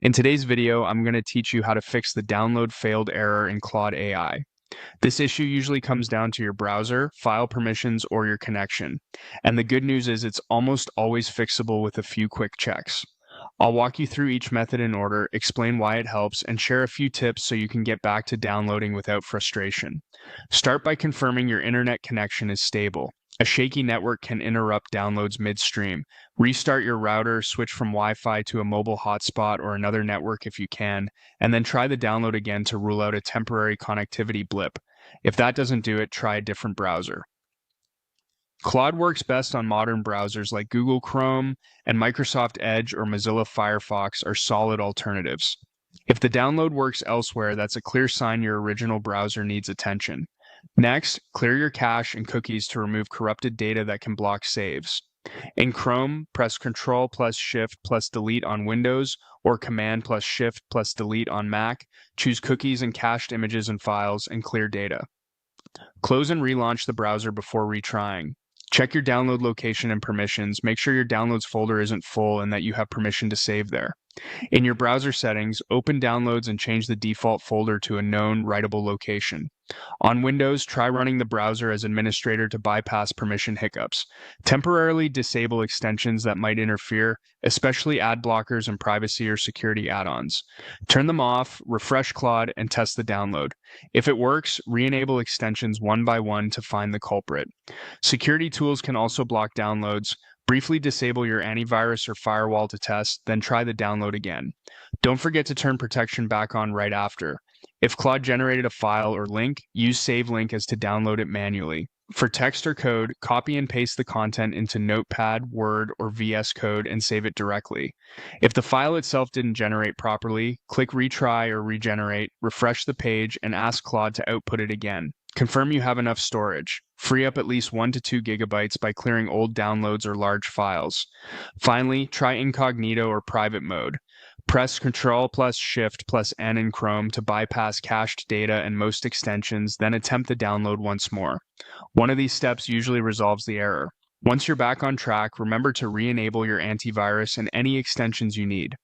In today's video, I'm going to teach you how to fix the download failed error in Claude AI. This issue usually comes down to your browser, file permissions, or your connection. And the good news is it's almost always fixable with a few quick checks. I'll walk you through each method in order, explain why it helps, and share a few tips so you can get back to downloading without frustration. Start by confirming your internet connection is stable. A shaky network can interrupt downloads midstream. Restart your router, switch from Wi-Fi to a mobile hotspot or another network if you can, and then try the download again to rule out a temporary connectivity blip. If that doesn't do it, try a different browser. Claude works best on modern browsers like Google Chrome, and Microsoft Edge or Mozilla Firefox are solid alternatives. If the download works elsewhere, that's a clear sign your original browser needs attention. Next, clear your cache and cookies to remove corrupted data that can block saves. In Chrome, press Ctrl plus Shift plus Delete on Windows or Command plus Shift plus Delete on Mac. Choose cookies and cached images and files and clear data. Close and relaunch the browser before retrying. Check your download location and permissions. Make sure your downloads folder isn't full and that you have permission to save there. In your browser settings, open downloads and change the default folder to a known writable location. On Windows, try running the browser as administrator to bypass permission hiccups. Temporarily disable extensions that might interfere, especially ad blockers and privacy or security add-ons. Turn them off, refresh Claude, and test the download. If it works, re-enable extensions one by one to find the culprit. Security tools can also block downloads. Briefly disable your antivirus or firewall to test, then try the download again. Don't forget to turn protection back on right after. If Claude generated a file or link, use Save Link as to download it manually. For text or code, copy and paste the content into Notepad, Word, or VS Code and save it directly. If the file itself didn't generate properly, click Retry or Regenerate, refresh the page, and ask Claude to output it again. Confirm you have enough storage. Free up at least 1 to 2 gigabytes by clearing old downloads or large files. Finally, try incognito or private mode. Press Ctrl plus Shift plus N in Chrome to bypass cached data and most extensions, then attempt the download once more. One of these steps usually resolves the error. Once you're back on track, remember to re-enable your antivirus and any extensions you need.